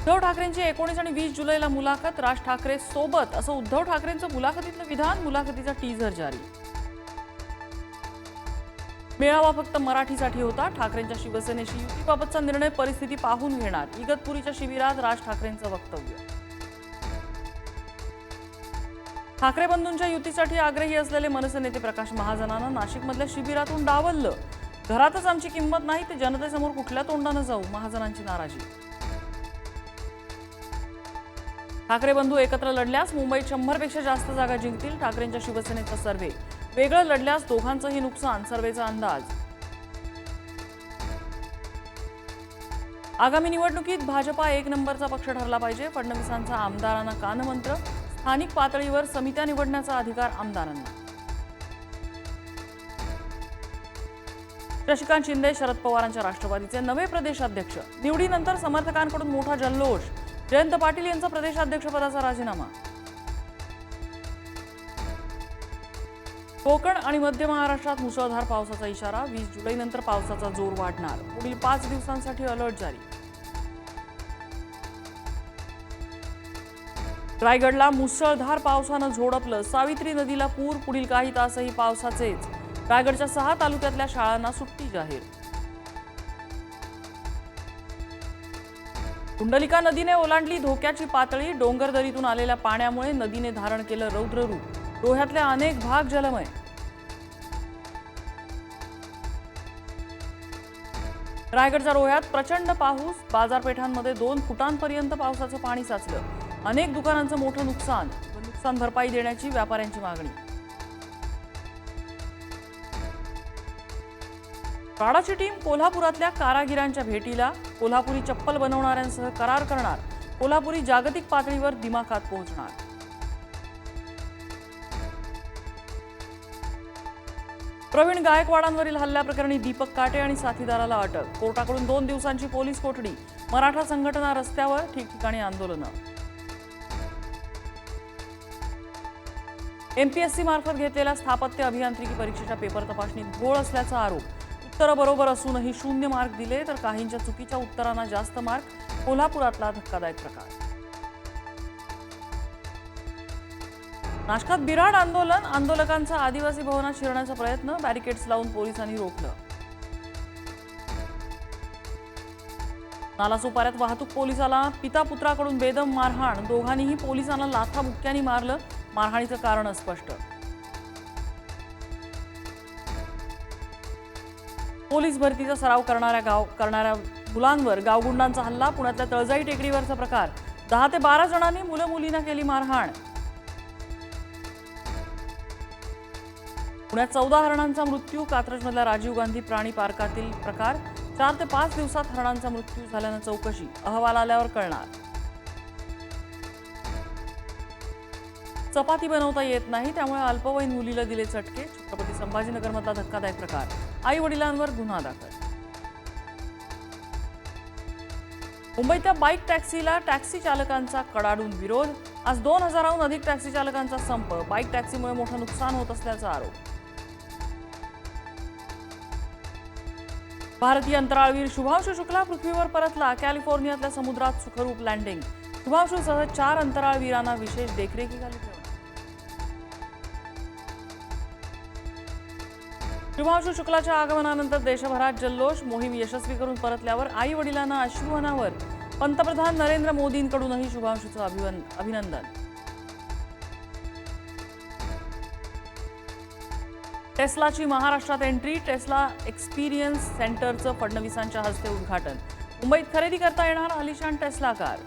उद्धव ठाकरेंची 19 आणि 20 जुलैला मुलाखत, राज ठाकरे सोबत असं उद्धव ठाकरेंचं मुलाखतीतलं विधान, मुलाखतीचा टीझर जारी। मेळावा फक्त मराठीसाठी होता, ठाकरेंच्या शिवसेनेशी युतीबाबतचा निर्णय परिस्थिती पाहून घेणार, इगतपुरीच्या शिबिरात राज ठाकरेंचं वक्तव्य। ठाकरे बंधूंच्या युतीसाठी आग्रही असलेले मनसे नेते प्रकाश महाजनांना नाशिकमधल्या शिबिरातून डावललं, घरातच आमची किंमत नाही ते जनतेसमोर कुठल्या तोंडाने जाऊ, महाजनांची नाराजी। ठाकरे बंधू एकत्र लढल्यास मुंबईत 100 पेक्षा जास्त जागा जिंकतील, ठाकरेंच्या शिवसेनेचा सर्व्हे। वेगळं लढल्यास दोघांचंही नुकसान, सर्व्हेचा अंदाज। आगामी निवडणुकीत भाजपा 1 नंबरचा पक्ष ठरला पाहिजे, फडणवीसांचा आमदारांना कानमंत्र, स्थानिक पातळीवर समित्या निवडण्याचा अधिकार आमदारांना। शशिकांत शिंदे शरद पवारांच्या राष्ट्रवादीचे नवे प्रदेशाध्यक्ष, निवडीनंतर समर्थकांकडून मोठा जल्लोष, जयंत पाटील यांचा प्रदेशाध्यक्षपदाचा राजीनामा। कोकण आणि मध्य महाराष्ट्रात मुसळधार पावसाचा इशारा, 20 जुलैनंतर पावसाचा जोर वाढणार, पुढील 5 दिवसांसाठी अलर्ट जारी। रायगडला मुसळधार पावसानं झोडपलं, सावित्री नदीला पूर, पुढील काही तासही पावसाचेच, रायगडच्या 6 तालुक्यातल्या शाळांना सुट्टी जाहीर। कुंडलिका नदीने ओलांडली धोक्याची पातळी, डोंगरदरीतून आलेल्या पाण्यामुळे नदीने धारण केलं रौद्ररूप, रोह्यातले अनेक भाग जलमय। रायगडच्या रोह्यात प्रचंड पाऊस, बाजारपेठांमध्ये 2 फुटांपर्यंत पावसाचं पाणी साचलं, अनेक दुकानांचं मोठं नुकसान, नुकसान भरपाई देण्याची व्यापाऱ्यांची मागणी। राडाची टीम कोल्हापुरातल्या कारागिरांच्या भेटीला, कोल्हापुरी चप्पल बनवणाऱ्यांसह करार करणार, कोल्हापुरी जागतिक पातळीवर दिमाखात पोहोचणार। प्रवीण गायकवाडांवरील हल्ल्याप्रकरणी दीपक काटे आणि साथीदाराला अटक, कोर्टाकडून 2 दिवसांची पोलीस कोठडी, मराठा संघटना रस्त्यावर, ठिकठिकाणी आंदोलनं। एमपीएससी मार्फत घेतलेल्या स्थापत्य अभियांत्रिकी परीक्षेच्या पेपर तपासणीत घोळ असल्याचा आरोप, उत्तरं बरोबर असूनही 0 मार्क दिले तर काहींच्या चुकीच्या उत्तरांना जास्त मार्क, कोल्हापुरातला धक्कादायक प्रकार। नाशकात बिराड आंदोलन, आंदोलकांचा आदिवासी भवनात शिरण्याचा प्रयत्न, बॅरिकेड्स लावून पोलिसांनी रोखलं। नालासोपाऱ्यात वाहतूक पोलिसाला पिता पुत्राकडून बेदम मारहाण, दोघांनीही पोलिसांना लाथाबुक्क्यांनी मारलं, मारहाणीचं कारण अस्पष्ट। पोलीस भरतीचा सराव करणाऱ्या मुलांवर गावगुंडांचा हल्ला, पुण्यातल्या तळजाई टेकडीवरचा प्रकार, 10 ते 12 जणांनी मुलं मुलींना केली मारहाण। पुण्यात 14 हरणांचा मृत्यू, कात्रजमधल्या राजीव गांधी प्राणी पार्कातील प्रकार, 4 ते 5 दिवसात हरणांचा मृत्यू झाल्यानं चौकशी, अहवाल आल्यावर कळणार। चपाती बनवता येत नाही त्यामुळे अल्पवयीन मुलीला दिले चटके, छत्रपती संभाजीनगरमधला धक्कादायक प्रकार, आई वडिलांवर गुन्हा दाखल। मुंबईतल्या बाईक टॅक्सीला टॅक्सी चालकांचा कडाडून विरोध, आज 2000हून अधिक टॅक्सी चालकांचा संप, बाईक टॅक्सीमुळे मोठं नुकसान होत असल्याचा आरोप। भारतीय अंतराळवीर शुभांशु शुक्ला पृथ्वीवर परतला, कॅलिफोर्नियातल्या समुद्रात सुखरूप लँडिंग, शुभांशुसह 4 अंतराळवीरांना विशेष देखरेखीखाली ठेवण्यात। शुभांशु शुक्लाच्या आगमनानंतर देशभरात जल्लोष, मोहीम यशस्वी करून परतल्यावर आई वडिलांना अश्रू अनावर, पंतप्रधान नरेंद्र मोदींकडूनही शुभांशुचं अभिनंदन। टेस्लाची महाराष्ट्रात एंट्री, टेस्ला एक्सपिरियन्स सेंटरचं फडणवीसांच्या हस्ते उद्घाटन, मुंबईत खरेदी करता येणार आलिशान टेस्ला कार।